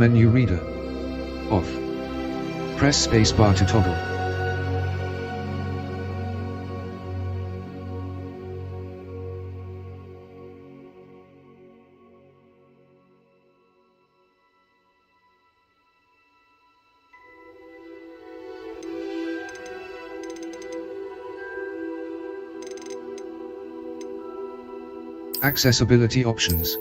menu reader. Off. Press spacebar to toggle. Accessibility options.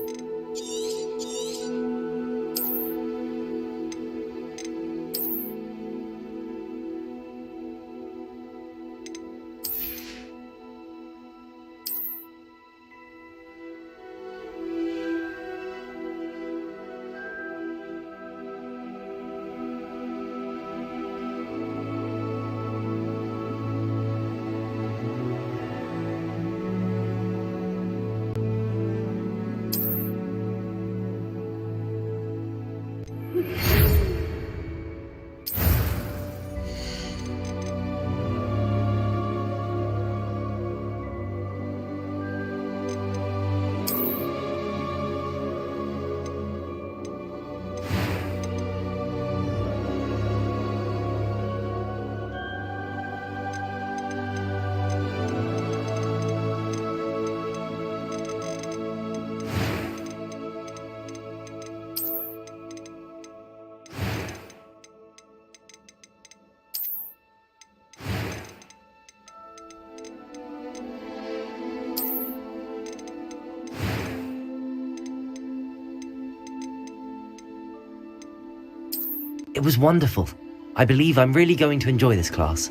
It was wonderful. I believe I'm really going to enjoy this class.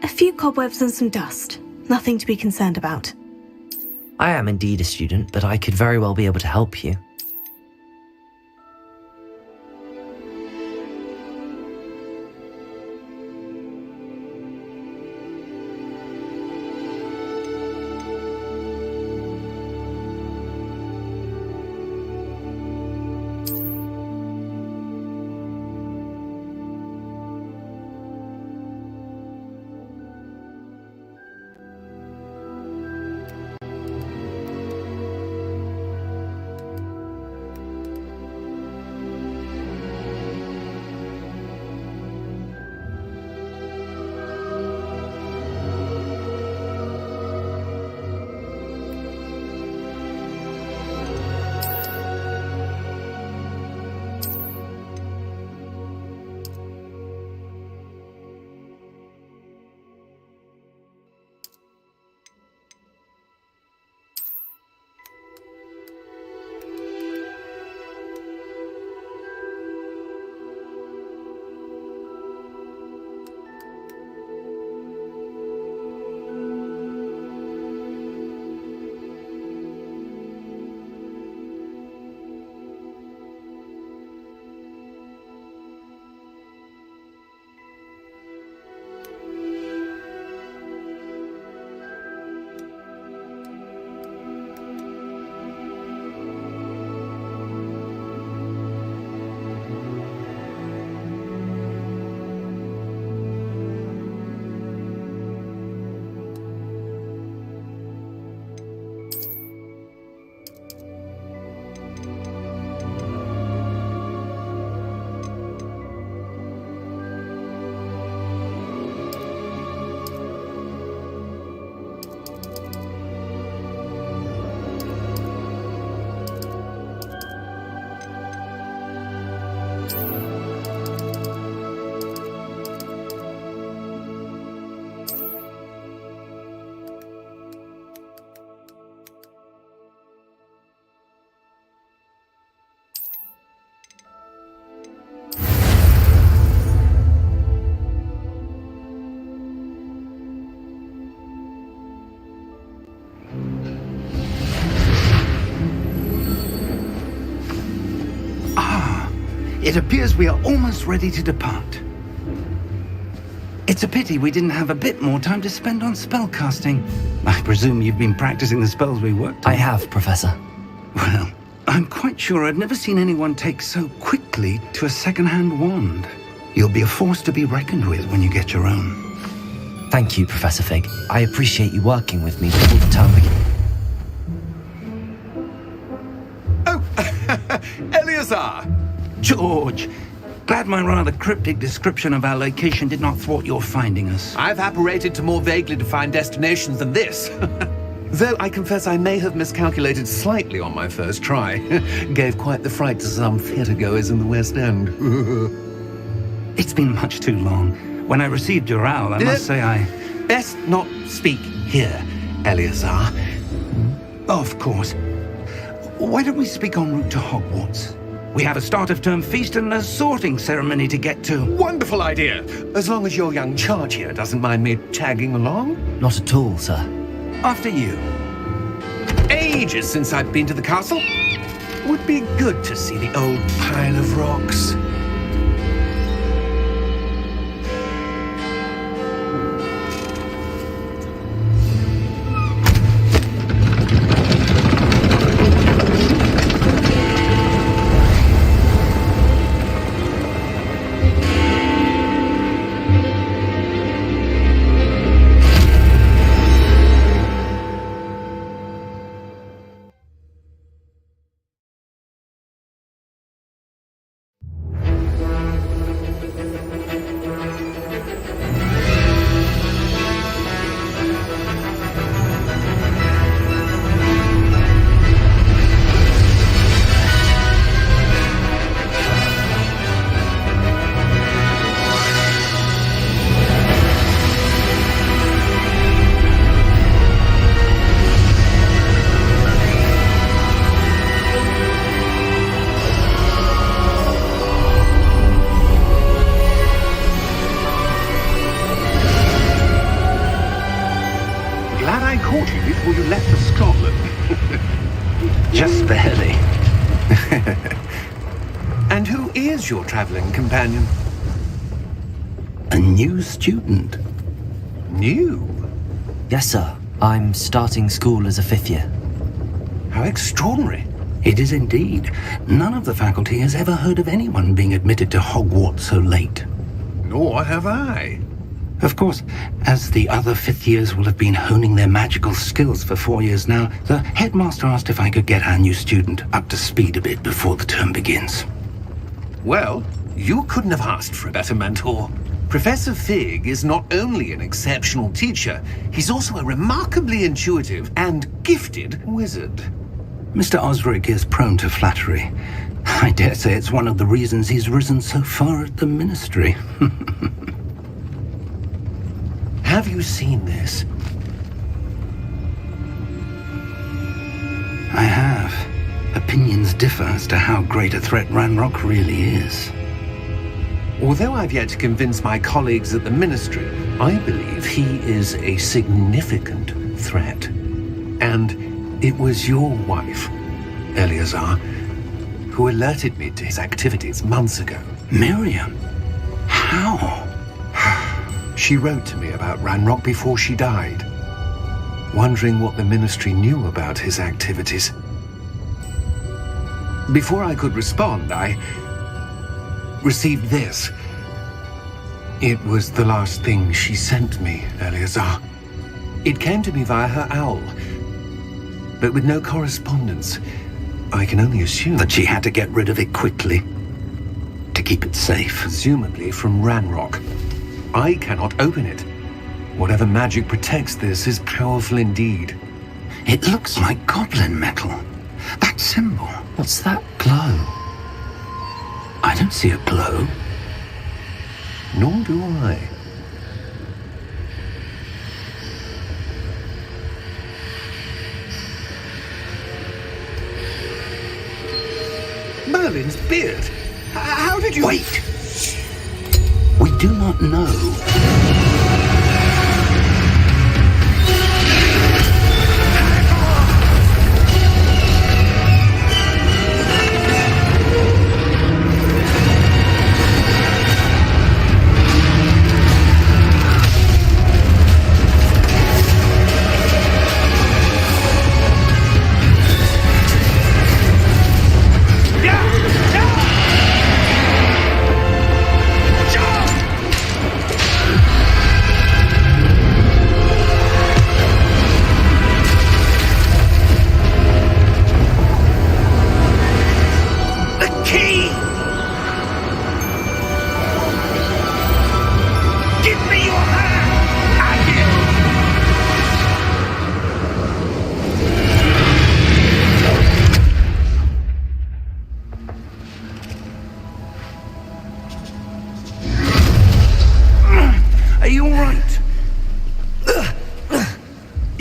A few cobwebs and some dust. Nothing to be concerned about. I am indeed a student, but I could very well be able to help you. It appears we are almost ready to depart. It's a pity we didn't have a bit more time to spend on spellcasting. I presume you've been practicing the spells we worked on. I have, Professor. Well, I'm quite sure I've never seen anyone take so quickly to a second-hand wand. You'll be a force to be reckoned with when you get your own. Thank you, Professor Fig. I appreciate you working with me before the term begins. Oh, Eleazar! George, glad my rather cryptic description of our location did not thwart your finding us. I've apparated to more vaguely defined destinations than this. Though I confess I may have miscalculated slightly on my first try. Gave quite the fright to some theatre-goers in the West End. It's been much too long. When I received your owl, I must say I... Best not speak here, Eleazar. Of course. Why don't we speak en route to Hogwarts? We have a start-of-term feast and a sorting ceremony to get to. Wonderful idea! As long as your young charge here doesn't mind me tagging along. Not at all, sir. After you. Ages since I've been to the castle. Would be good to see the old pile of rocks. Before you left for Scotland. Just barely. And who is your traveling companion? A new student. New? Yes, sir. I'm starting school as a 5th year. How extraordinary. It is indeed. None of the faculty has ever heard of anyone being admitted to Hogwarts so late. Nor have I. Of course, as the other 5th years will have been honing their magical skills for 4 years now, the headmaster asked if I could get our new student up to speed a bit before the term begins. Well, you couldn't have asked for a better mentor. Professor Fig is not only an exceptional teacher, he's also a remarkably intuitive and gifted wizard. Mr. Osric is prone to flattery. I dare say it's one of the reasons he's risen so far at the ministry. Have you seen this? I have. Opinions differ as to how great a threat Ranrock really is. Although I've yet to convince my colleagues at the Ministry, I believe he is a significant threat. And it was your wife, Eleazar, who alerted me to his activities months ago. Miriam? How? She wrote to me about Ranrock before she died, wondering what the Ministry knew about his activities. Before I could respond, I received this. It was the last thing she sent me, Eleazar. It came to me via her owl, but with no correspondence. I can only assume That she had to get rid of it quickly, to keep it safe. presumably from Ranrock. I cannot open it. Whatever magic protects this is powerful indeed. It looks like goblin metal. That symbol. What's that glow? I don't see a glow. Nor do I. Merlin's beard. How did you... Wait! We do not know.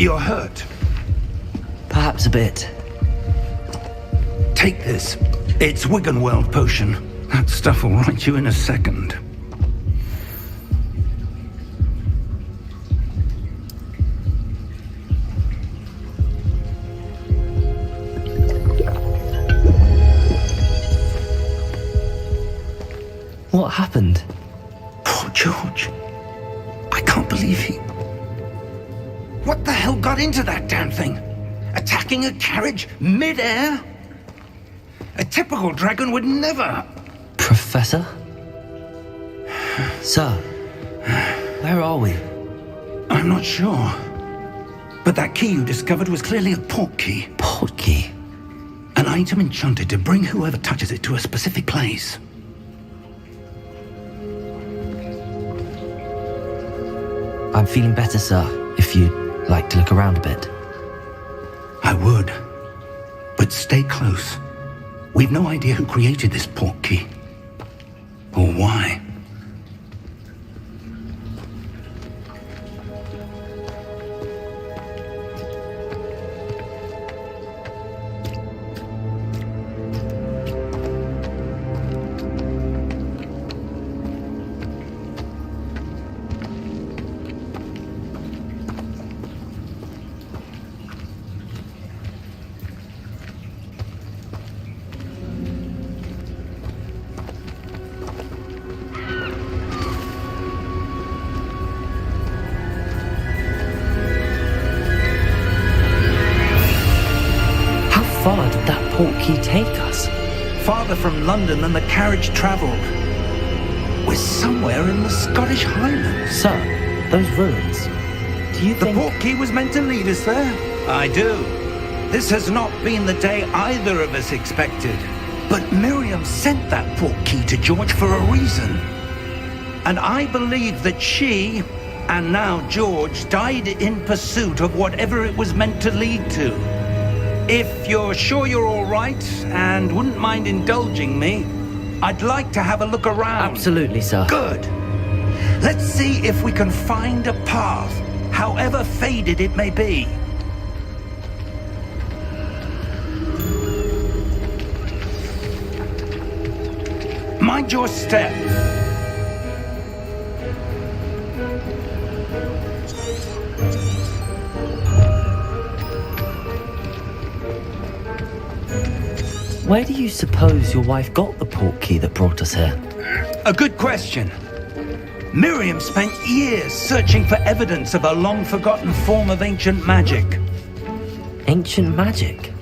You're hurt. Perhaps a bit. Take this. It's Wiggenweld potion. That stuff will right you in a second. What happened? Poor George. I can't believe he... What the hell got into that damn thing? Attacking a carriage mid-air? A typical dragon would never... Professor? Sir, where are we? I'm not sure. But that key you discovered was clearly a port key. Port key? An item enchanted to bring whoever touches it to a specific place. I'm feeling better, sir, if you'd like to look around a bit. I would. But stay close. We've no idea who created this port key. Or why. How far did that port key take us? Farther from London than the carriage travelled. We're somewhere in the Scottish Highlands. Sir, those ruins. Do you The think... port key was meant to lead us there? I do. This has not been the day either of us expected. But Miriam sent that port key to George for a reason. And I believe that she, and now George, died in pursuit of whatever it was meant to lead to. If you're sure you're all right and wouldn't mind indulging me, I'd like to have a look around. Absolutely, sir. Good. Let's see if we can find a path, however faded it may be. Mind your step. Where do you suppose your wife got the port key that brought us here? A good question. Miriam spent years searching for evidence of a long-forgotten form of ancient magic. Ancient magic?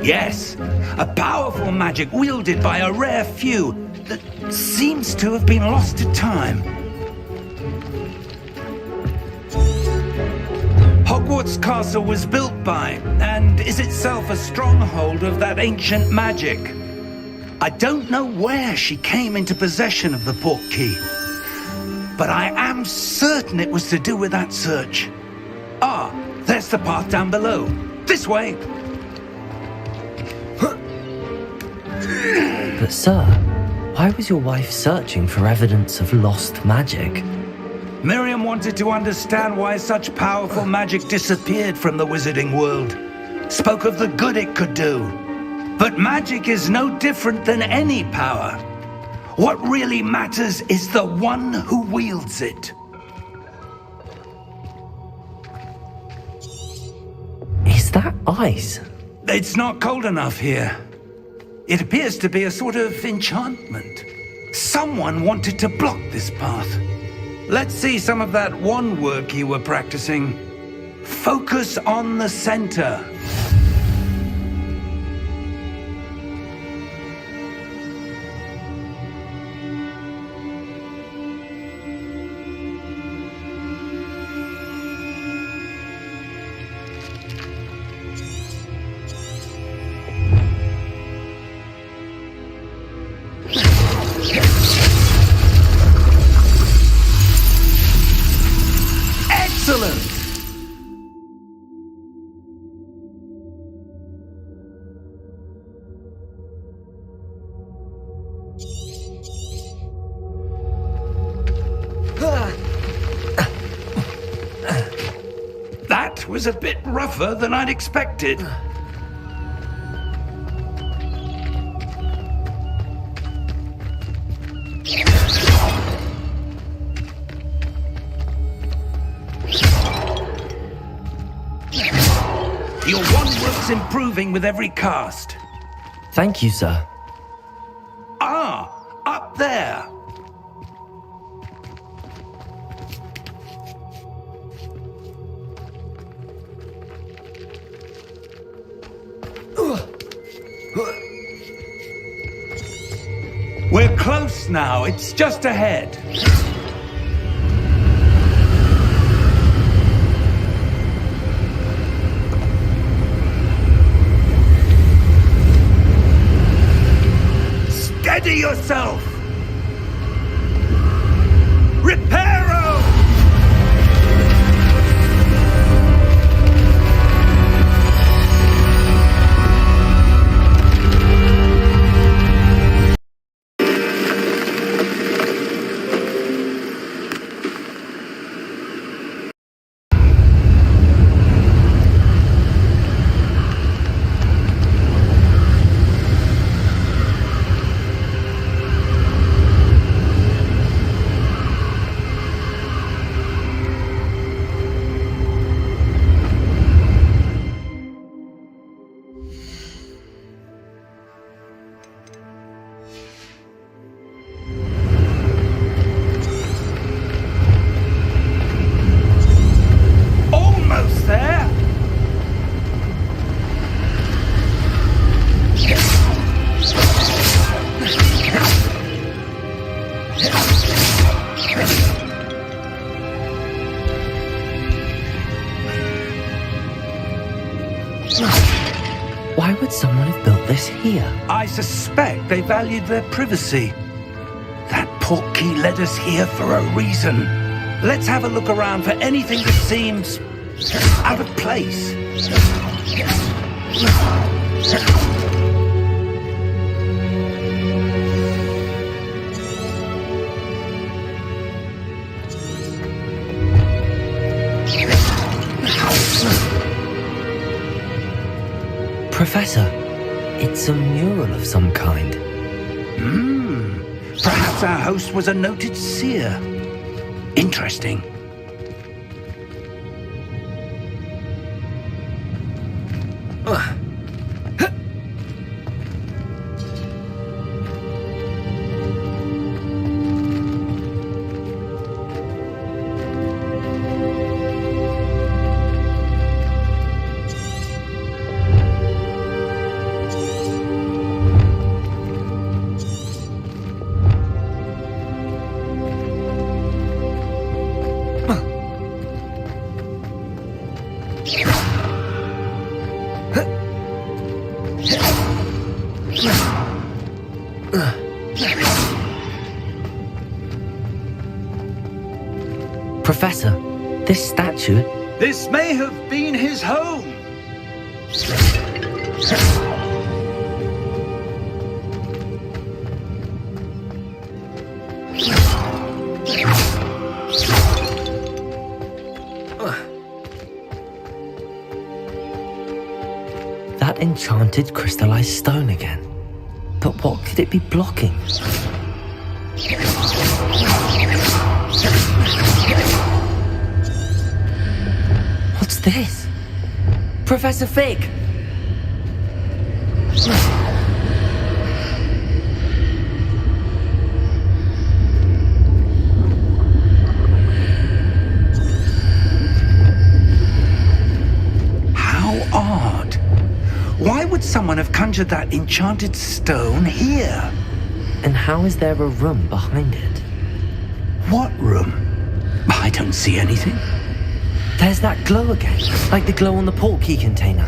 Yes, a powerful magic wielded by a rare few that seems to have been lost to time. Hogwarts Castle was built by, and is itself a stronghold of that ancient magic. I don't know where she came into possession of the port key, but I am certain it was to do with that search. Ah, there's the path down below. This way. But sir, why was your wife searching for evidence of lost magic? Miriam wanted to understand why such powerful magic disappeared from the wizarding world. Spoke of the good it could do. But magic is no different than any power. What really matters is the one who wields it. Is that ice? It's not cold enough here. It appears to be a sort of enchantment. Someone wanted to block this path. Let's see some of that wand work you were practicing. Focus on the center. Excellent! That was a bit rougher than I'd expected. Your wand work's improving with every cast. Thank you, sir. Ah, up there. We're close now. It's just ahead. Steady yourself! Reparo! Almost there! Why would someone have built this here? I suspect they valued their privacy. That portkey led us here for a reason. Let's have a look around for anything that seems out of place. Professor, it's a mural of some kind. Perhaps our host was a noted seer. Interesting. Professor, this statue... This may have been his home. That enchanted crystallized stone again. But what could it be blocking? What's this? Professor Fig! How odd. Why would someone have conjured that enchanted stone here? And how is there a room behind it? What room? I don't see anything. There's that glow again, like the glow on the portkey container.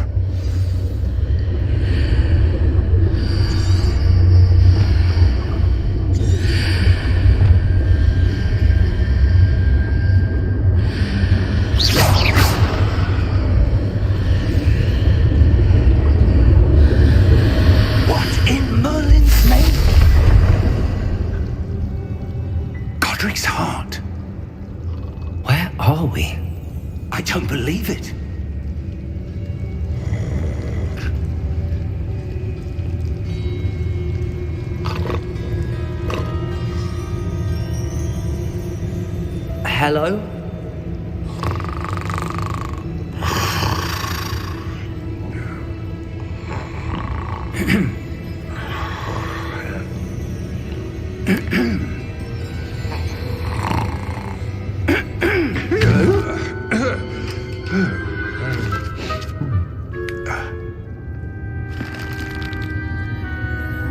What in Merlin's name? Godric's heart. Where are we? I don't believe it. hello?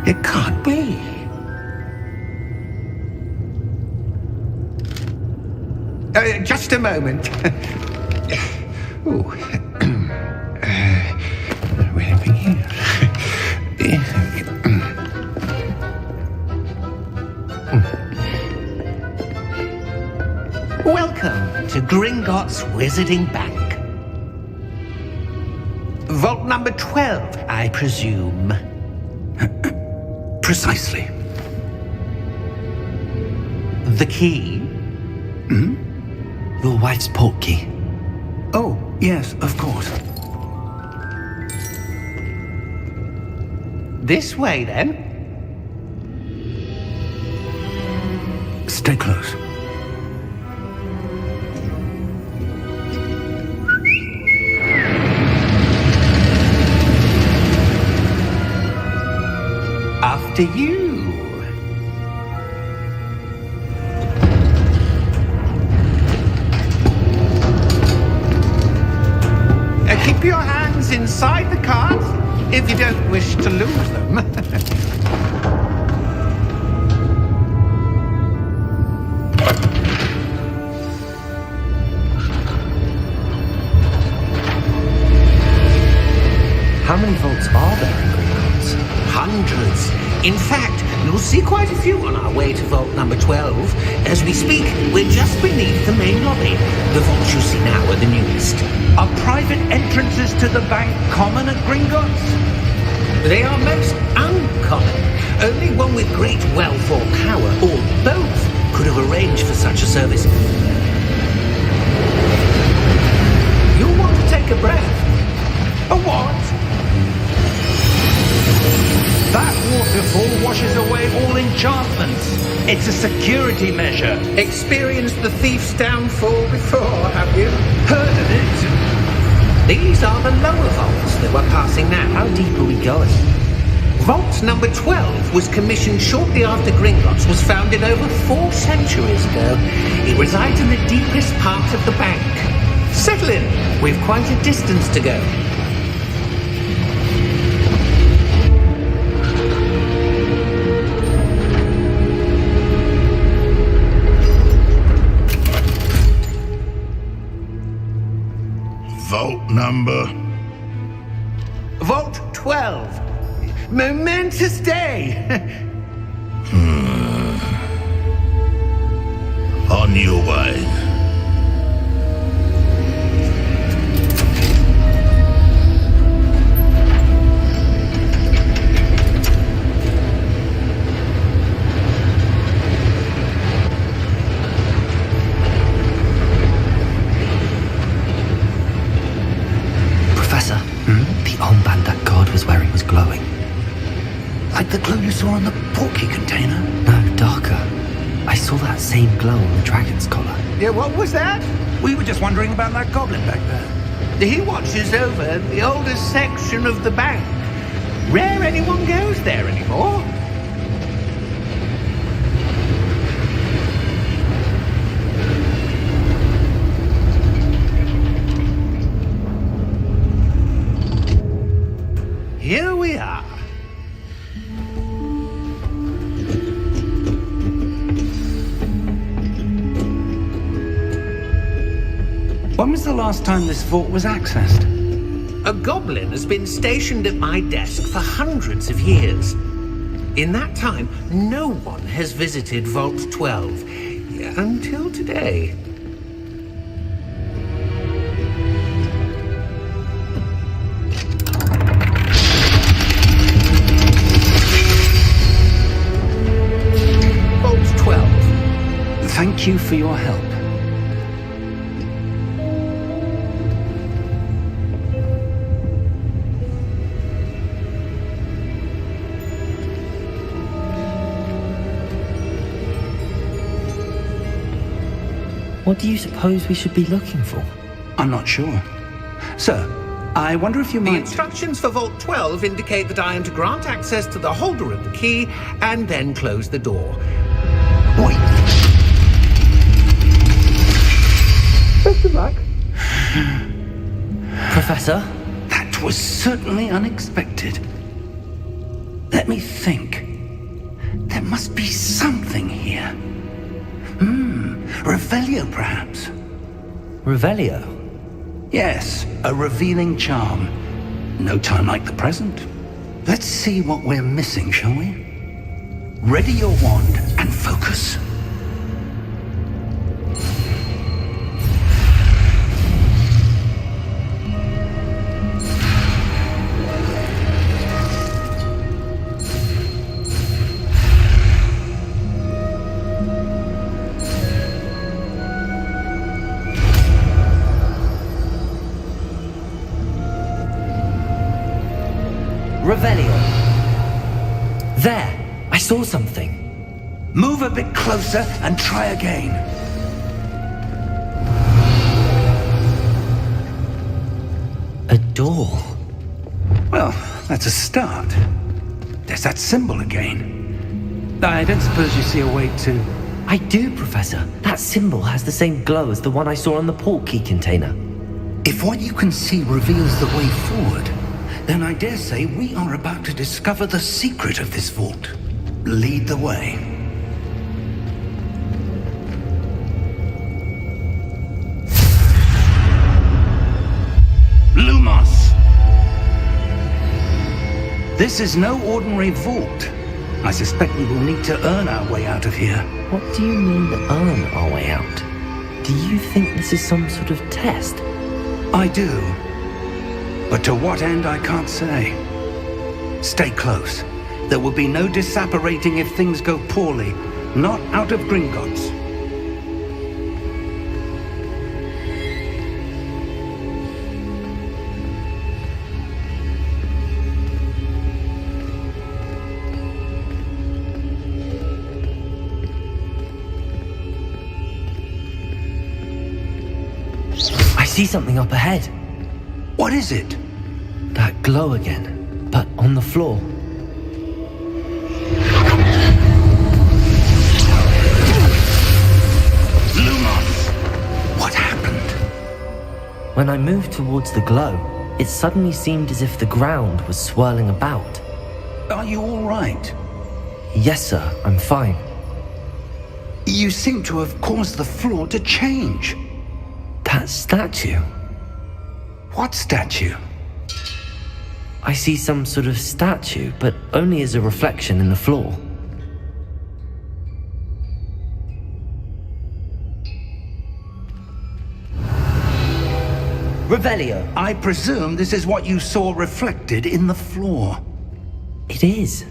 It can't be. Just a moment. Ooh. We're having here. Welcome to Gringotts Wizarding Bank. Vault number 12, I presume. Precisely. The key? Your wife's portkey. Oh, yes, of course. This way, then. Stay close. After you. Keep your hands inside the cart if you don't wish to lose them. How many vaults are there in Gringotts? Hundreds. In fact, you'll see quite a few on our way to vault number 12. As we speak, we're just beneath the main lobby. The vaults you see now are the newest. Are private entrances to the bank common at Gringotts? They are most uncommon. Only one with great wealth or power, or both, could have arranged for such a service. You'll want to take a breath. A what? That waterfall washes away all enchantments. It's a security measure. Experienced the thief's downfall before, have you? Heard of it? These are the lower vaults that we're passing now. How deep are we going? Vault number 12 was commissioned shortly after Gringotts was founded over 4 centuries ago. It resides in the deepest part of the bank. Settle in. We've quite a distance to go. Vault number? Vault 12. Momentous day. On your way. The armband that guard was wearing was glowing. Like the glow you saw on the portkey container? No, darker. I saw that same glow on the dragon's collar. Yeah, what was that? We were just wondering about that goblin back there. He watches over the oldest section of the bank. Rare anyone goes there anymore. Here we are. When was the last time this vault was accessed? A goblin has been stationed at my desk for hundreds of years. In that time, no one has visited Vault 12 until today. Vault 12. Thank you for your help. What do you suppose we should be looking for? I'm not sure. Sir, I wonder if you The might... instructions for Vault 12 indicate that I am to grant access to the holder of the key and then close the door. Wait. Best of luck. Professor? That was certainly unexpected. Let me think. There must be something here. Revelio, perhaps. Revelio? Yes, a revealing charm. No time like the present. Let's see what we're missing, shall we? Ready your wand and focus. Revelio. There! I saw something. Move a bit closer and try again. A door. Well, that's a start. There's that symbol again. I don't suppose you see a way to... I do, Professor. That symbol has the same glow as the one I saw on the portkey container. If what you can see reveals the way forward, then I dare say we are about to discover the secret of this vault. Lead the way. Lumos! This is no ordinary vault. I suspect we will need to earn our way out of here. What do you mean, earn our way out? Do you think this is some sort of test? I do. But to what end, I can't say. Stay close. There will be no disapparating if things go poorly. Not out of Gringotts. I see something up ahead. What is it? That glow again, but on the floor. Lumos! What happened? When I moved towards the glow, it suddenly seemed as if the ground was swirling about. Are you all right? Yes, sir, I'm fine. You seem to have caused the floor to change. That statue. What statue? I see some sort of statue, but only as a reflection in the floor. Revelio. I presume this is what you saw reflected in the floor. It is.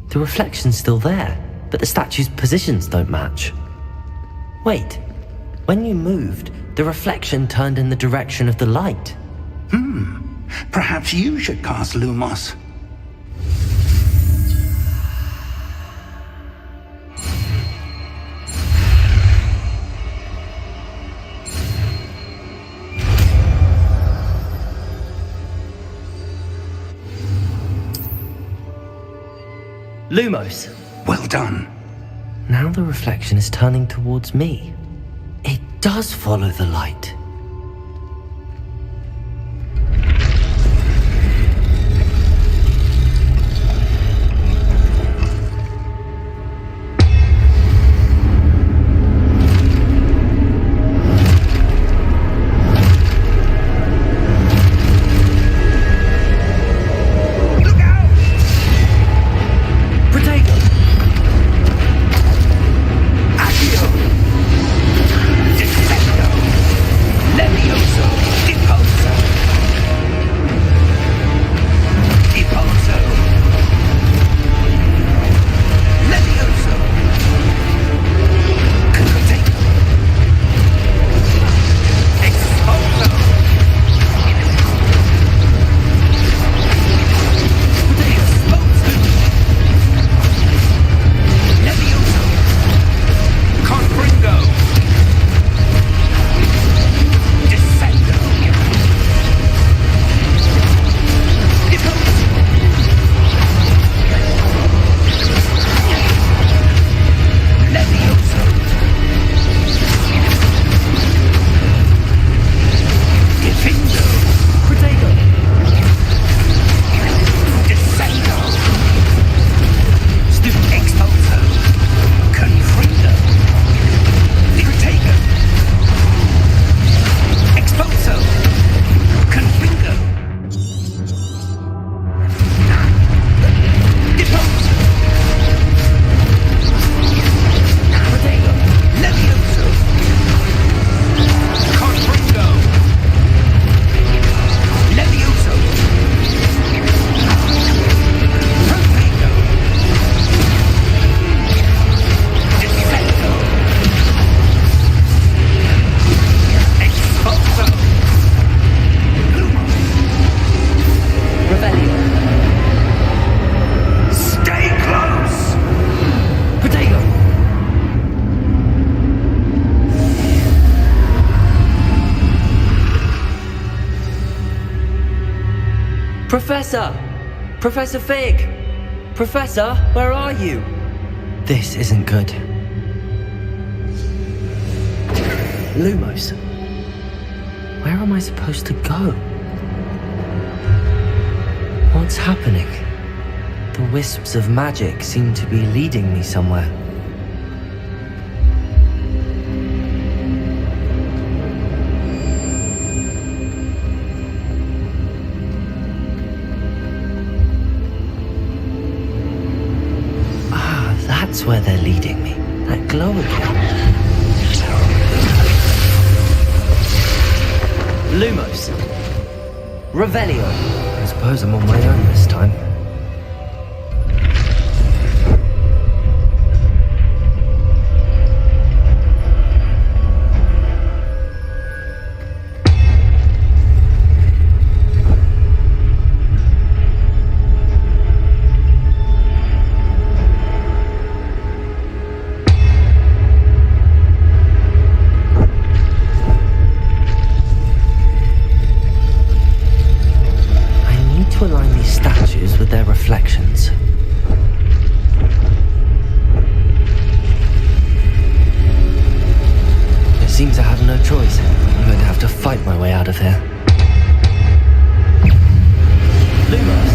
The reflection's still there, but the statue's positions don't match. Wait. When you moved, the reflection turned in the direction of the light. Perhaps you should cast Lumos. Lumos. Well done. Now the reflection is turning towards me. It does follow the light. Professor! Professor Fig! Professor, where are you? This isn't good. Lumos. Where am I supposed to go? What's happening? The wisps of magic seem to be leading me somewhere. Ah, that's where they're leading me. That glow again. Lumos. Revelio. I suppose I'm on my own this time. To align these statues with their reflections. It seems I have no choice. I'm going to have to fight my way out of here. Lumos!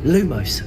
Lumos.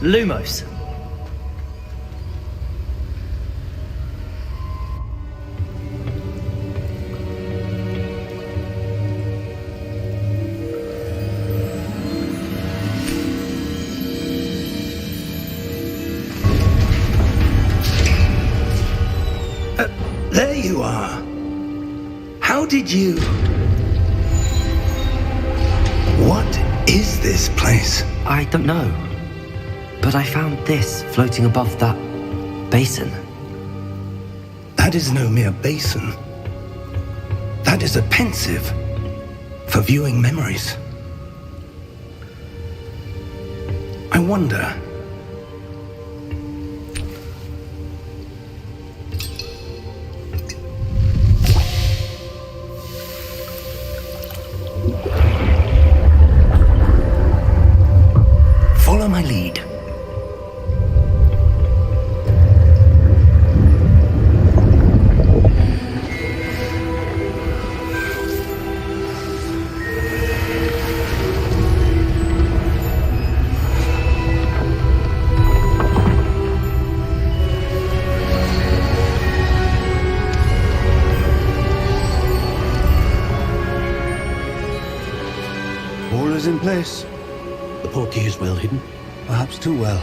Lumos. There you are. How did you... What is this place? I don't know. But I found this floating above that basin. That is no mere basin. That is a pensive for viewing memories. I wonder... All is in place. The portkey is well hidden. Perhaps too well.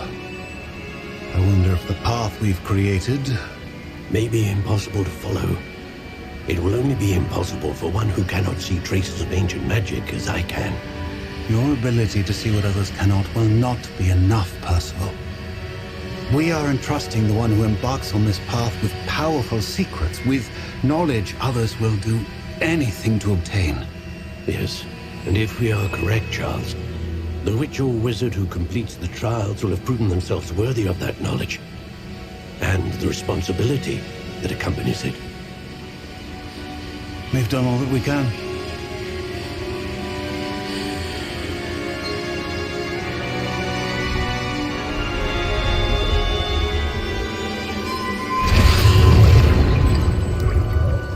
I wonder if the path we've created... may be impossible to follow. It will only be impossible for one who cannot see traces of ancient magic as I can. Your ability to see what others cannot will not be enough, Percival. We are entrusting the one who embarks on this path with powerful secrets, with knowledge others will do anything to obtain. Yes, and if we are correct, Charles, the witch or wizard who completes the trials will have proven themselves worthy of that knowledge, and the responsibility that accompanies it. We've done all that we can.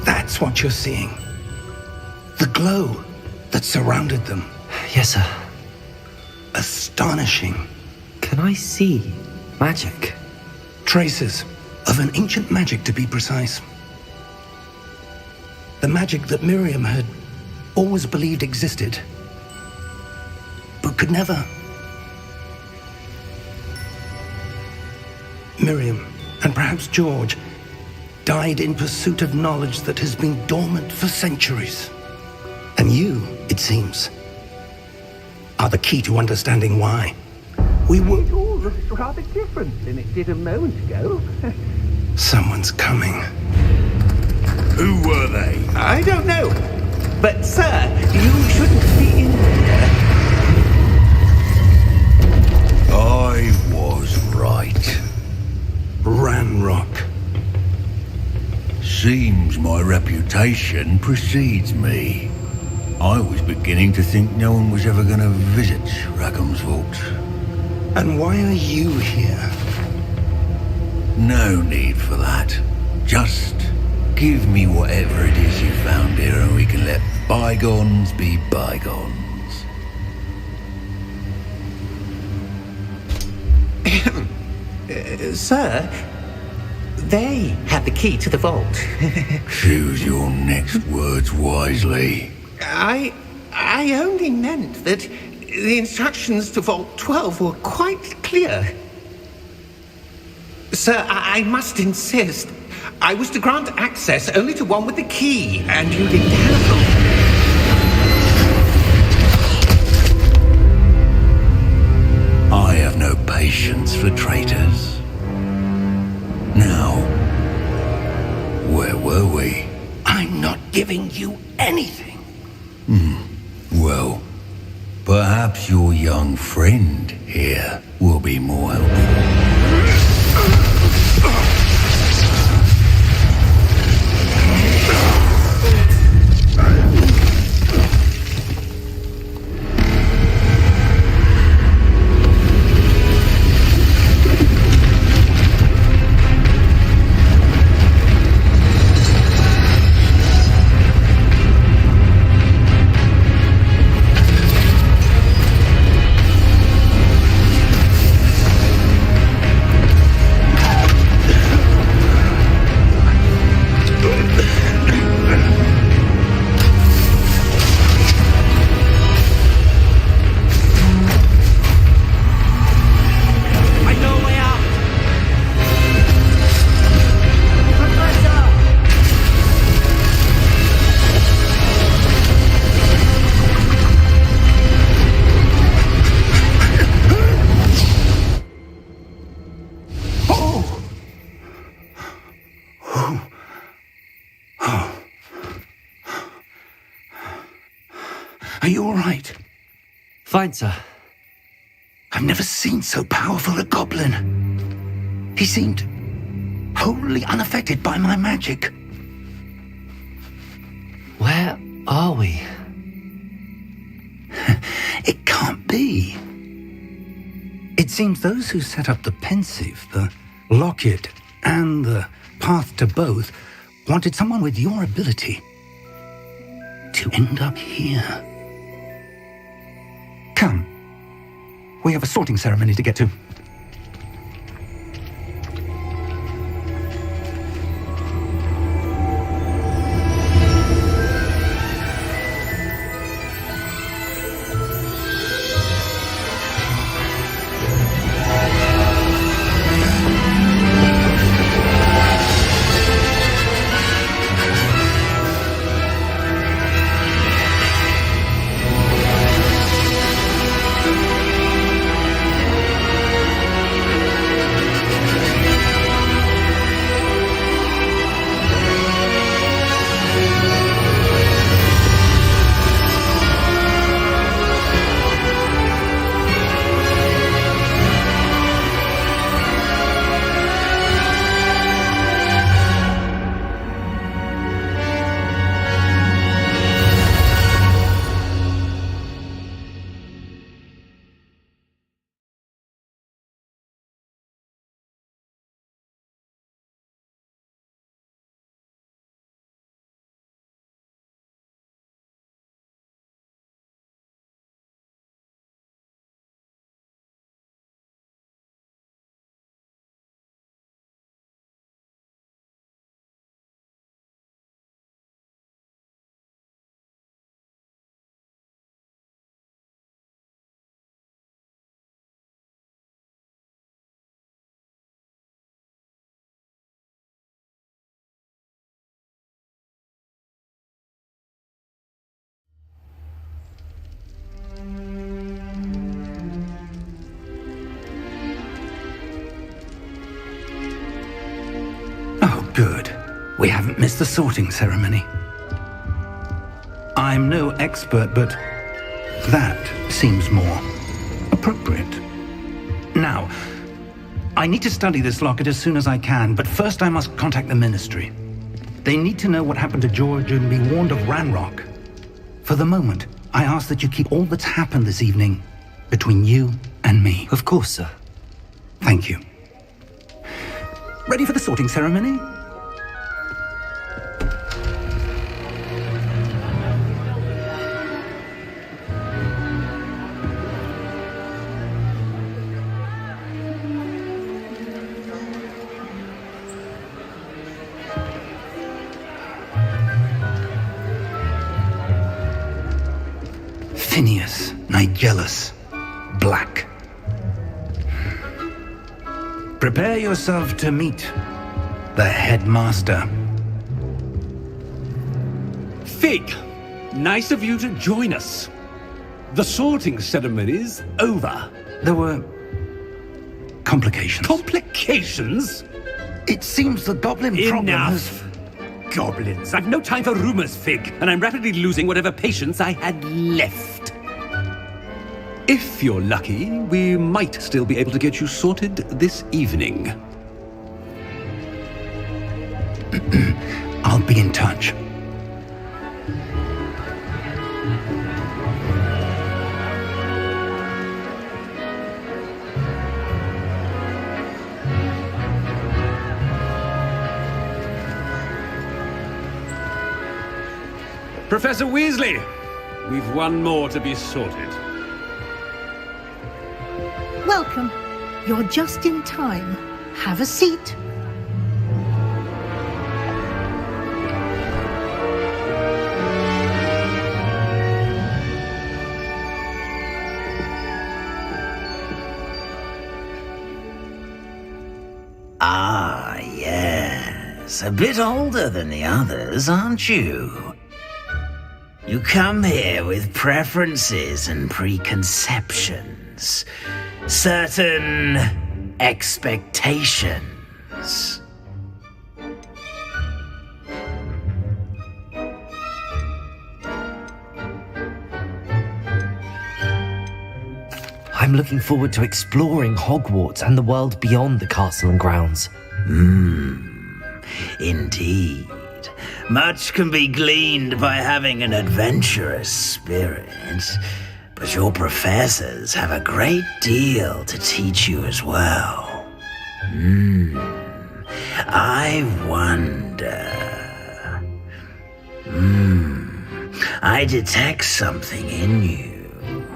That's what you're seeing. The glow that surrounded them. Yes, sir. Astonishing. Can I see magic? Traces of an ancient magic, to be precise. The magic that Miriam had always believed existed, but could never. Miriam, and perhaps George, died in pursuit of knowledge that has been dormant for centuries. And you, it seems, are the key to understanding why. We will... It all looks rather different than it did a moment ago. Someone's coming. Who were they? I don't know. But, sir, you shouldn't be in here. I was right. Ranrock. Seems my reputation precedes me. I was beginning to think no one was ever going to visit Rackham's vault. And why are you here? No need for that. Just give me whatever it is you found here and we can let bygones be bygones. Sir, they have the key to the vault. Choose your next words wisely. I only meant that the instructions to Vault 12 were quite clear. Sir, I must insist. I was to grant access only to one with the key, and you didn't handle. I have no patience for traitors. Now, where were we? I'm not giving you anything. Well, perhaps your young friend here will be more helpful. Are you all right? Fine, sir. I've never seen so powerful a goblin. He seemed wholly unaffected by my magic. Where are we? It can't be. It seems those who set up the pensive, the locket, and the path to both wanted someone with your ability to end up here. Come. We have a sorting ceremony to get to. We haven't missed the sorting ceremony. I'm no expert, but that seems more appropriate. Now, I need to study this locket as soon as I can, but first I must contact the Ministry. They need to know what happened to George and be warned of Ranrock. For the moment, I ask that you keep all that's happened this evening between you and me. Of course, sir. Thank you. Ready for the sorting ceremony? Phineas, Nigellus, Black. Prepare yourself to meet the headmaster. Fig, nice of you to join us. The sorting ceremony's over. There were complications. Complications? It seems the goblin problem has... Enough! Goblins. I've no time for rumors, Fig, and I'm rapidly losing whatever patience I had left. If you're lucky, we might still be able to get you sorted this evening. I'll be in touch. Professor Weasley, we've one more to be sorted. Welcome. You're just in time. Have a seat. Ah, yes. A bit older than the others, aren't you? You come here with preferences and preconceptions. Certain expectations. I'm looking forward to exploring Hogwarts and the world beyond the castle and grounds. Indeed. Much can be gleaned by having an adventurous spirit, but your professors have a great deal to teach you as well. I wonder... I detect something in you.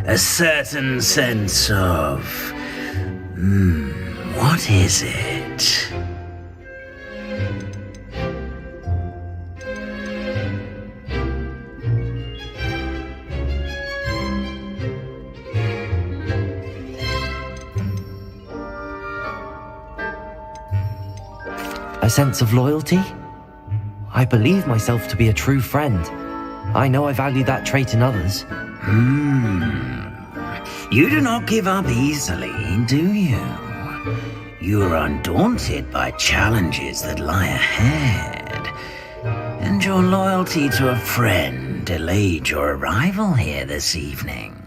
A certain sense of... what is it? A sense of loyalty? I believe myself to be a true friend. I know I value that trait in others. You do not give up easily, do you? You are undaunted by challenges that lie ahead. And your loyalty to a friend delayed your arrival here this evening.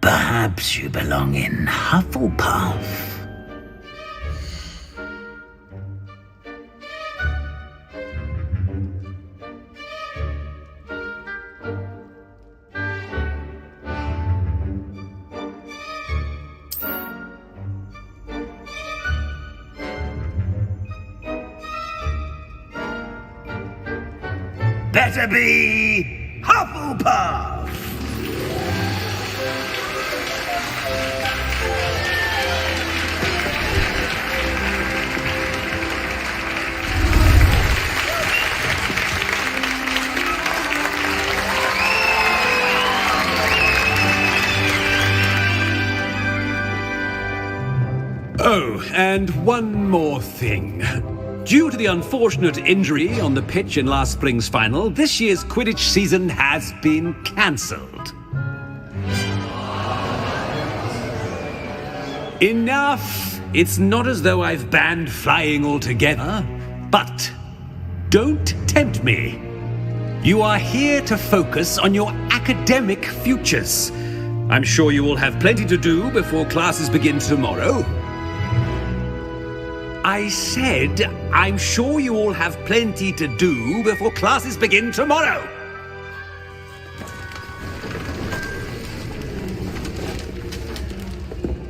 Perhaps you belong in Hufflepuff. Better be Hufflepuff! Oh, and one more thing. Due to the unfortunate injury on the pitch in last spring's final, this year's Quidditch season has been cancelled. Enough! It's not as though I've banned flying altogether, but Don't tempt me. You are here to focus on your academic futures. I'm sure you will have plenty to do before classes begin tomorrow. I said, I'm sure you all have plenty to do before classes begin tomorrow.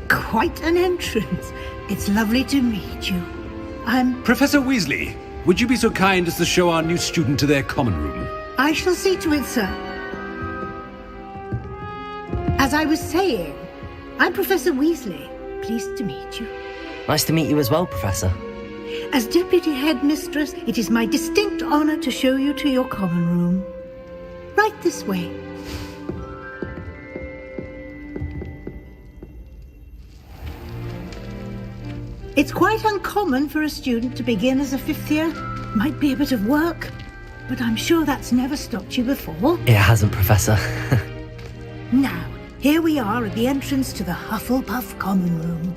Quite an entrance. It's lovely to meet you. I'm... Professor Weasley, would you be so kind as to show our new student to their common room? I shall see to it, sir. As I was saying, I'm Professor Weasley. Pleased to meet you. Nice to meet you as well, Professor. As Deputy Headmistress, it is my distinct honor to show you to your common room. Right this way. It's quite uncommon for a student to begin as a fifth year. Might be a bit of work, but I'm sure that's never stopped you before. It hasn't, Professor. Now, here we are at the entrance to the Hufflepuff common room.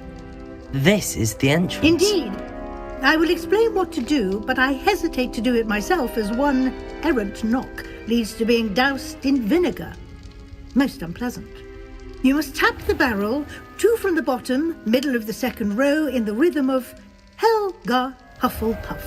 This is the entrance. Indeed. I will explain what to do, but I hesitate to do it myself as one errant knock leads to being doused in vinegar. Most unpleasant. You must tap the barrel, 2 from the bottom, middle of the second row, in the rhythm of Helga Hufflepuff.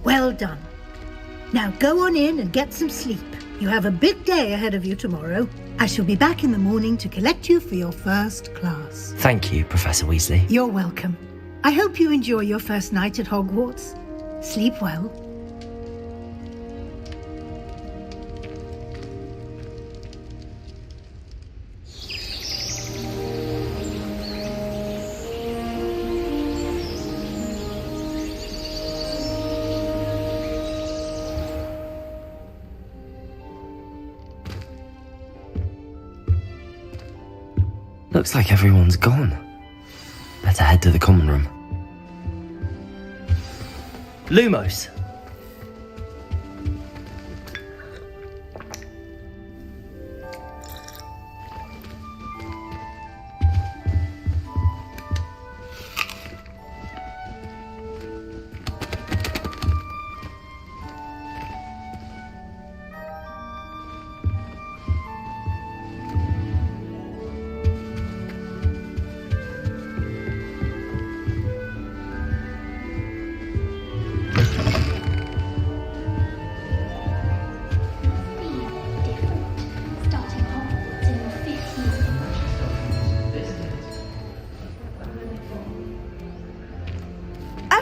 Well done. Now go on in and get some sleep. You have a big day ahead of you tomorrow. I shall be back in the morning to collect you for your first class. Thank you, Professor Weasley. You're welcome. I hope you enjoy your first night at Hogwarts. Sleep well. Looks like everyone's gone. Better head to the common room. Lumos!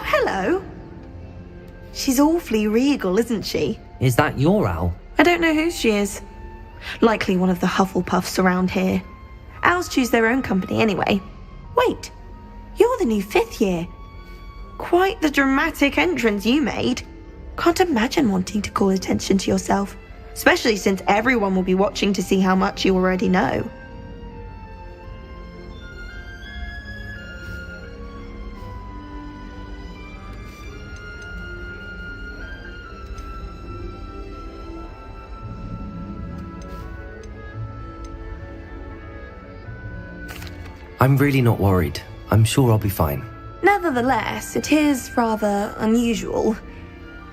Hello. She's awfully regal, isn't she? Is that your owl? I don't know who she is. Likely one of the Hufflepuffs around here. Owls choose their own company anyway. Wait, you're the new 5th year. Quite the dramatic entrance you made. Can't imagine wanting to call attention to yourself, especially since everyone will be watching to see how much you already know. I'm really not worried. I'm sure I'll be fine. Nevertheless, it is rather unusual.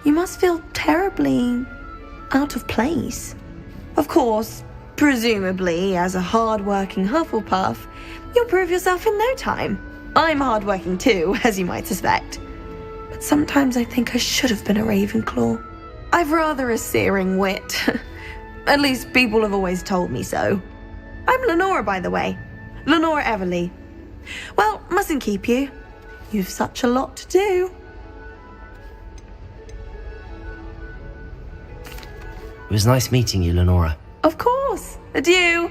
You must feel terribly out of place. Of course, presumably, as a hard-working Hufflepuff, you'll prove yourself in no time. I'm hard-working too, as you might suspect. But sometimes I think I should have been a Ravenclaw. I've rather a searing wit. At least people have always told me so. I'm Lenora, by the way. Lenora Everly. Well, mustn't keep you. You've such a lot to do. It was nice meeting you, Lenora. Of course. Adieu.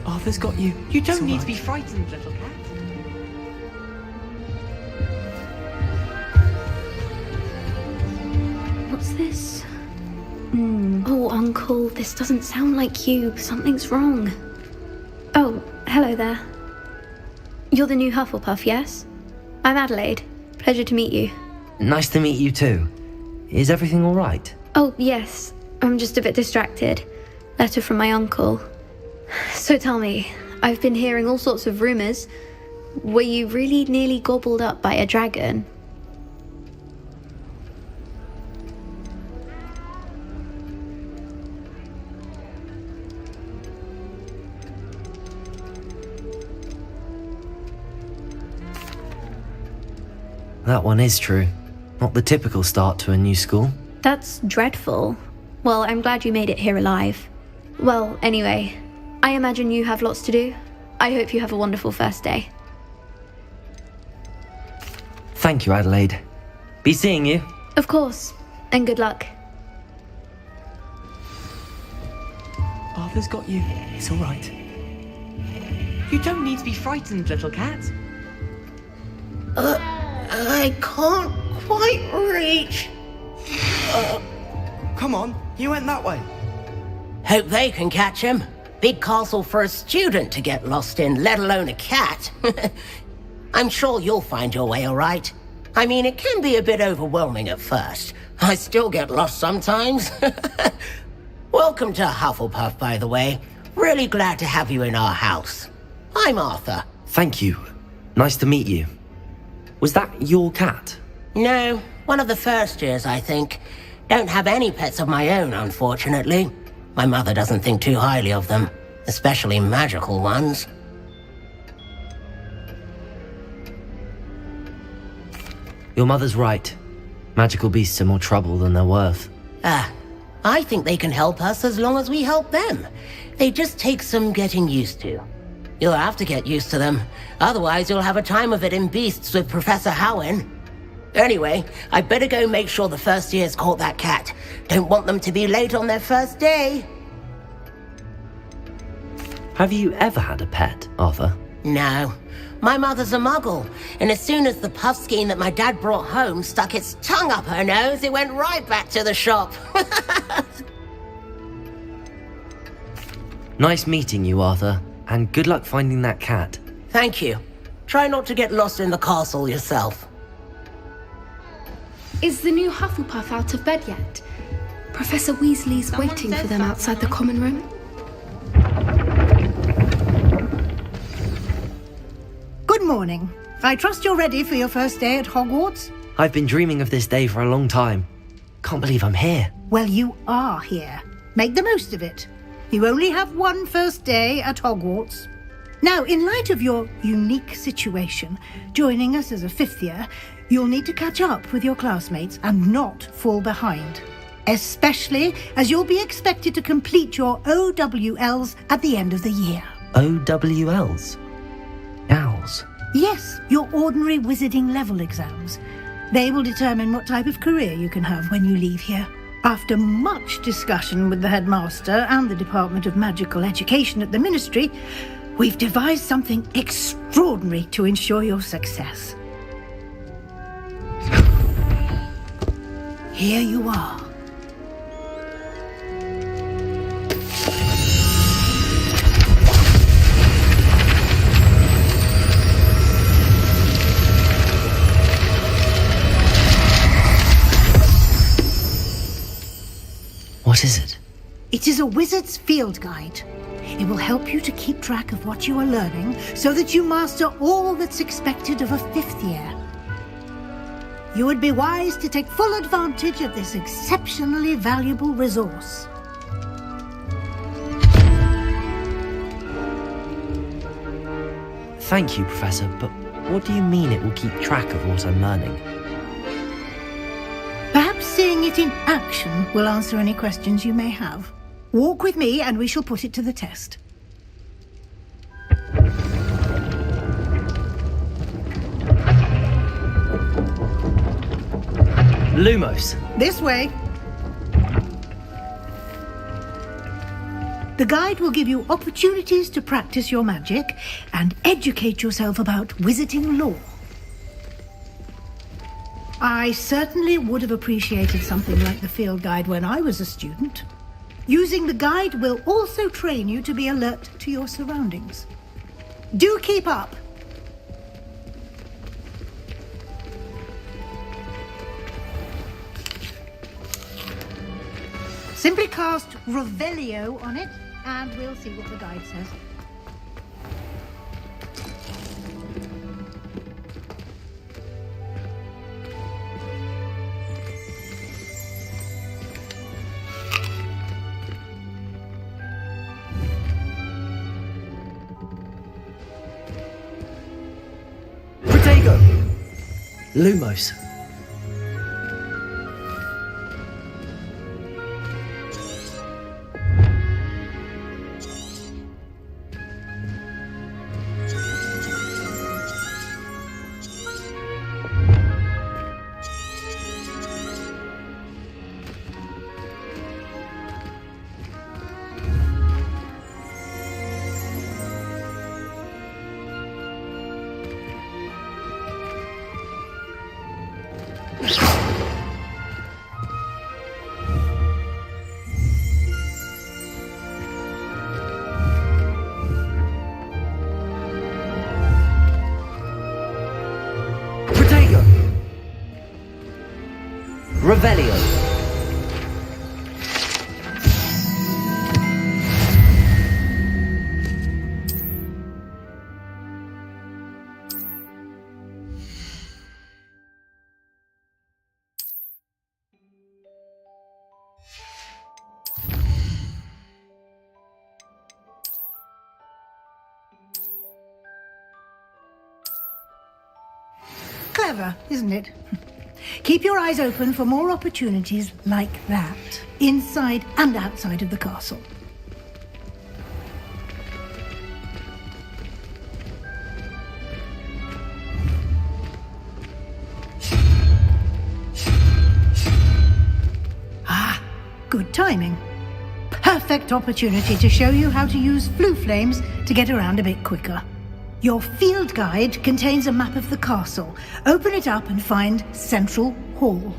Arthur's got you. You don't need to be frightened, little cat. What's this? Oh, uncle. This doesn't sound like you. Something's wrong. Oh, hello there. You're the new Hufflepuff, yes? I'm Adelaide. Pleasure to meet you. Nice to meet you too. Is everything all right? Oh, yes. I'm just a bit distracted. Letter from my uncle. So tell me, I've been hearing all sorts of rumors. Were you really nearly gobbled up by a dragon? That one is true. Not the typical start to a new school. That's dreadful. Well, I'm glad you made it here alive. Well, anyway, I imagine you have lots to do. I hope you have a wonderful first day. Thank you, Adelaide. Be seeing you. Of course, and good luck. Arthur's got you. It's all right. You don't need to be frightened, little cat. I can't quite reach. Come on, you went that way. Hope they can catch him. Big castle for a student to get lost in, let alone a cat. I'm sure you'll find your way all right. I mean, it can be a bit overwhelming at first. I still get lost sometimes. Welcome to Hufflepuff, by the way. Really glad to have you in our house. I'm Arthur. Thank you. Nice to meet you. Was that your cat? No, one of the first years, I think. Don't have any pets of my own, unfortunately. My mother doesn't think too highly of them, especially magical ones. Your mother's right. Magical beasts are more trouble than they're worth. I think they can help us as long as we help them. They just take some getting used to. You'll have to get used to them. Otherwise, you'll have a time of it in Beasts with Professor Howin. Anyway, I better go make sure the first years caught that cat. Don't want them to be late on their first day. Have you ever had a pet, Arthur? No. My mother's a muggle, and as soon as the puffskein that my dad brought home stuck its tongue up her nose, it went right back to the shop. Nice meeting you, Arthur, and good luck finding that cat. Thank you. Try not to get lost in the castle yourself. Is the new Hufflepuff out of bed yet? Professor Weasley's waiting for them outside the common room. Good morning. I trust you're ready for your first day at Hogwarts? I've been dreaming of this day for a long time. Can't believe I'm here. Well, you are here. Make the most of it. You only have one first day at Hogwarts. Now, in light of your unique situation, joining us as a fifth year, you'll need to catch up with your classmates and not fall behind. Especially as you'll be expected to complete your OWLs at the end of the year. OWLs? Owls? Yes, your ordinary wizarding level exams. They will determine what type of career you can have when you leave here. After much discussion with the headmaster and the Department of Magical Education at the Ministry, we've devised something extraordinary to ensure your success. Here you are. What is it? It is a wizard's field guide. It will help you to keep track of what you are learning so that you master all that's expected of a fifth year. You would be wise to take full advantage of this exceptionally valuable resource. Thank you, Professor, but what do you mean it will keep track of what I'm learning? Perhaps seeing it in action will answer any questions you may have. Walk with me and we shall put it to the test. Lumos. This way. The guide will give you opportunities to practice your magic and educate yourself about wizarding lore. I certainly would have appreciated something like the field guide when I was a student. Using the guide will also train you to be alert to your surroundings. Do keep up! Simply cast Revelio on it, and we'll see what the guide says. Protego! Lumos. Revelio. Clever, isn't it? Keep your eyes open for more opportunities like that, inside and outside of the castle. Ah, good timing. Perfect opportunity to show you how to use flue flames to get around a bit quicker. Your field guide contains a map of the castle. Open it up and find Central Hall.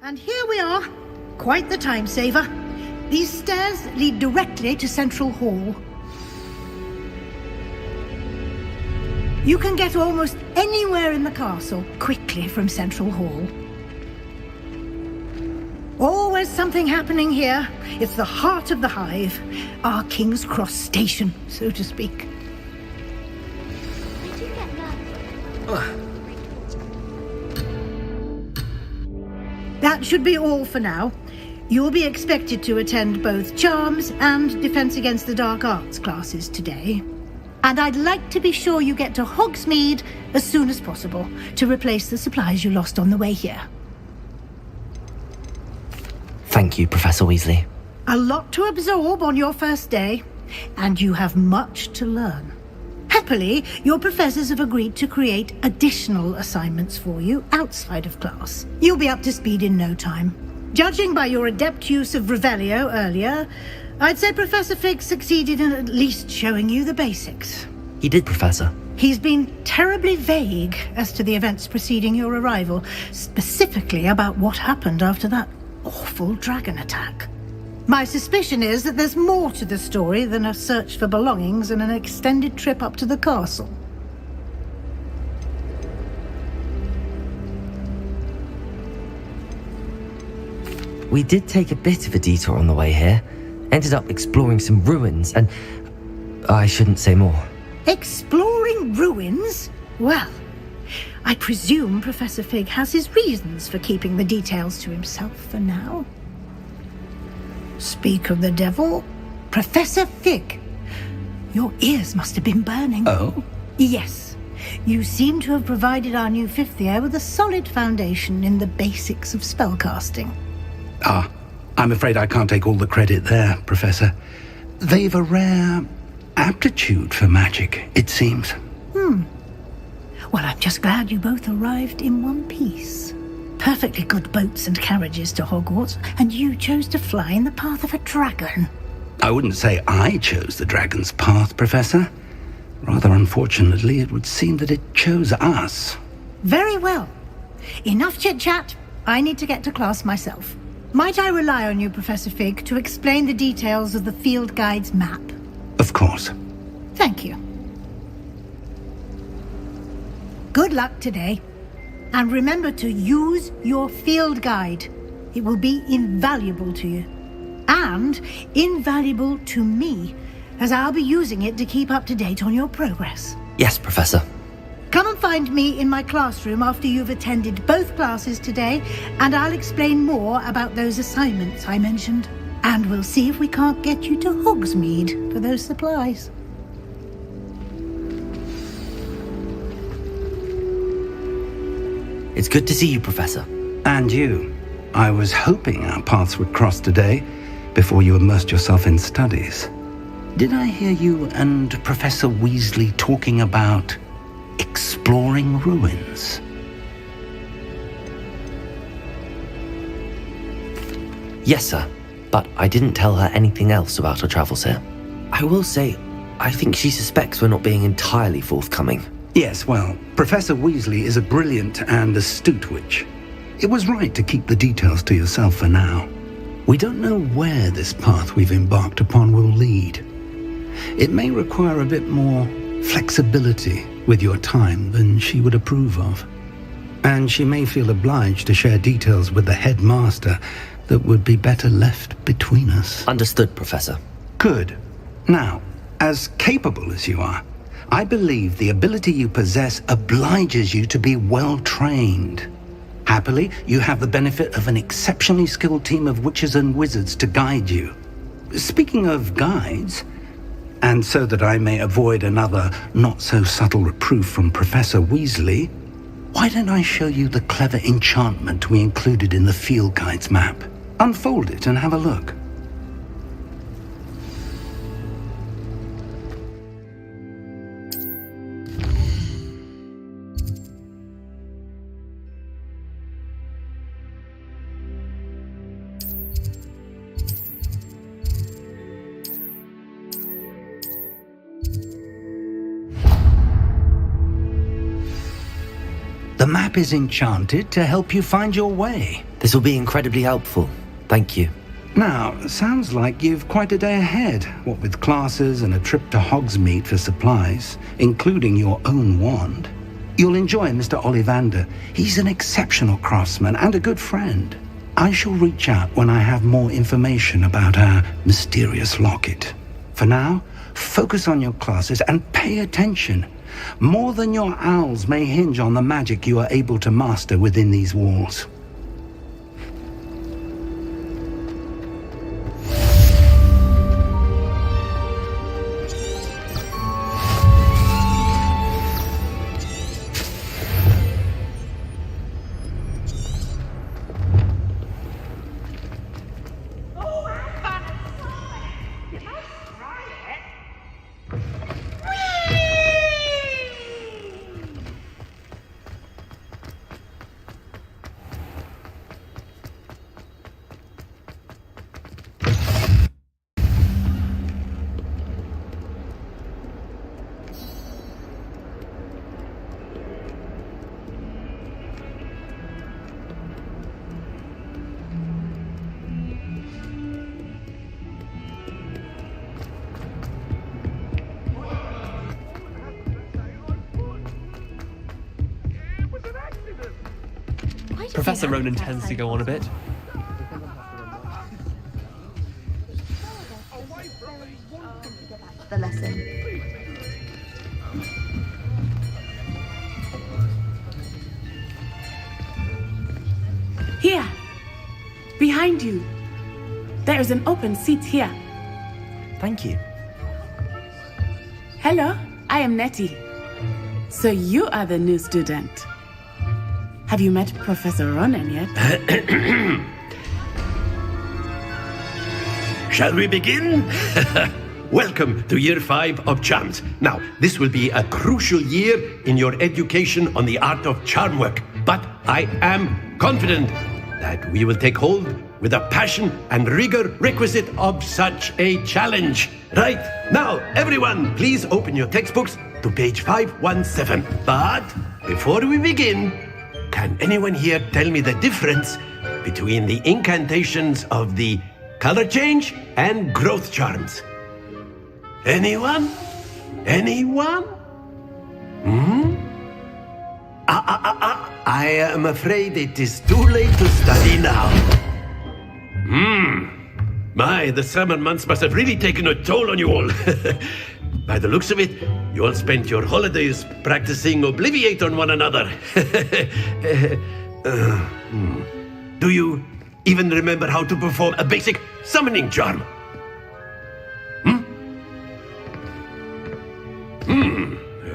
And here we are. Quite the time saver. These stairs lead directly to Central Hall. You can get almost anywhere in the castle quickly from Central Hall. Always something happening here. It's the heart of the hive. Our King's Cross station, so to speak. That should be all for now. You'll be expected to attend both Charms and Defense Against the Dark Arts classes today. And I'd like to be sure you get to Hogsmeade as soon as possible to replace the supplies you lost on the way here. Thank you, Professor Weasley. A lot to absorb on your first day, and you have much to learn. Happily, your professors have agreed to create additional assignments for you outside of class. You'll be up to speed in no time. Judging by your adept use of Revelio earlier, I'd say Professor Fig succeeded in at least showing you the basics. He did, Professor. He's been terribly vague as to the events preceding your arrival, specifically about what happened after that awful dragon attack. My suspicion is that there's more to the story than a search for belongings and an extended trip up to the castle. We did take a bit of a detour on the way here. Ended up exploring some ruins and... I shouldn't say more. Exploring ruins? Well, I presume Professor Fig has his reasons for keeping the details to himself for now. Speak of the devil, Professor Fig. Your ears must have been burning. Oh? Yes. You seem to have provided our new fifth year with a solid foundation in the basics of spellcasting. Ah, I'm afraid I can't take all the credit there, Professor. They've a rare aptitude for magic, it seems. Well, I'm just glad you both arrived in one piece. Perfectly good boats and carriages to Hogwarts, and you chose to fly in the path of a dragon. I wouldn't say I chose the dragon's path, Professor. Rather unfortunately, it would seem that it chose us. Very well. Enough chit-chat. I need to get to class myself. Might I rely on you, Professor Fig, to explain the details of the field guide's map? Of course. Thank you. Good luck today. And remember to use your field guide. It will be invaluable to you. And invaluable to me, as I'll be using it to keep up to date on your progress. Yes, Professor. Come and find me in my classroom after you've attended both classes today, and I'll explain more about those assignments I mentioned. And we'll see if we can't get you to Hogsmeade for those supplies. It's good to see you, Professor. And you. I was hoping our paths would cross today, before you immersed yourself in studies. Did I hear you and Professor Weasley talking about exploring ruins? Yes, sir. But I didn't tell her anything else about her travels here. I will say, I think she suspects we're not being entirely forthcoming. Yes, well, Professor Weasley is a brilliant and astute witch. It was right to keep the details to yourself for now. We don't know where this path we've embarked upon will lead. It may require a bit more flexibility with your time than she would approve of. And she may feel obliged to share details with the headmaster that would be better left between us. Understood, Professor. Good. Now, as capable as you are, I believe the ability you possess obliges you to be well trained. Happily, you have the benefit of an exceptionally skilled team of witches and wizards to guide you. Speaking of guides, and so that I may avoid another not-so-subtle reproof from Professor Weasley, why don't I show you the clever enchantment we included in the field guide's map? Unfold it and have a look. The map is enchanted to help you find your way. This will be incredibly helpful. Thank you. Now, sounds like you've quite a day ahead, what with classes and a trip to Hogsmeade for supplies, including your own wand. You'll enjoy Mr. Ollivander. He's an exceptional craftsman and a good friend. I shall reach out when I have more information about our mysterious locket. For now, focus on your classes and pay attention. More than your owls may hinge on the magic you are able to master within these walls. Professor Ronan tends to go on a bit. The lesson. Here! Behind you! There is an open seat here. Thank you. Hello, I am Nettie. So you are the new student. Have you met Professor Ronan yet? Shall we begin? Welcome to Year 5 of Charms. Now, this will be a crucial year in your education on the art of charm work. But I am confident that we will take hold with the passion and rigor requisite of such a challenge. Right, now, everyone, please open your textbooks to page 517. But before we begin, can anyone here tell me the difference between the incantations of the color change and growth charms? Anyone? Anyone? I am afraid it is too late to study now. My, the summer months must have really taken a toll on you all. By the looks of it, you all spent your holidays practicing Obliviate on one another. Do you even remember how to perform a basic summoning charm?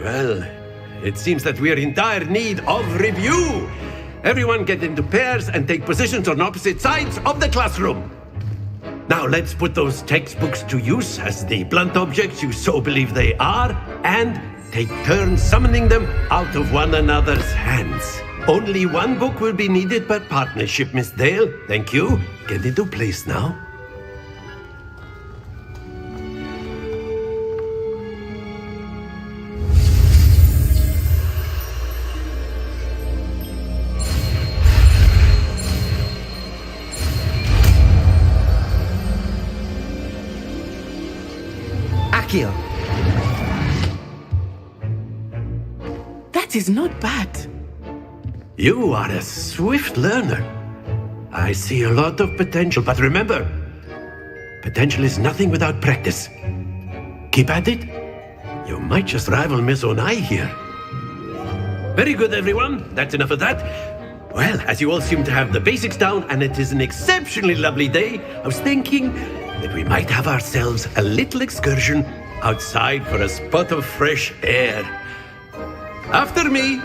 Well, it seems that we are in dire need of review. Everyone get into pairs and take positions on opposite sides of the classroom. Now let's put those textbooks to use as the blunt objects you so believe they are, and take turns summoning them out of one another's hands. Only one book will be needed per partnership, Miss Dale. Thank you. Get into place now. Akio. That is not bad. You are a swift learner. I see a lot of potential, but remember, potential is nothing without practice. Keep at it. You might just rival Miss Onai here. Very good, everyone. That's enough of that. Well, as you all seem to have the basics down, and it is an exceptionally lovely day, I was thinking that we might have ourselves a little excursion outside for a spot of fresh air. After me.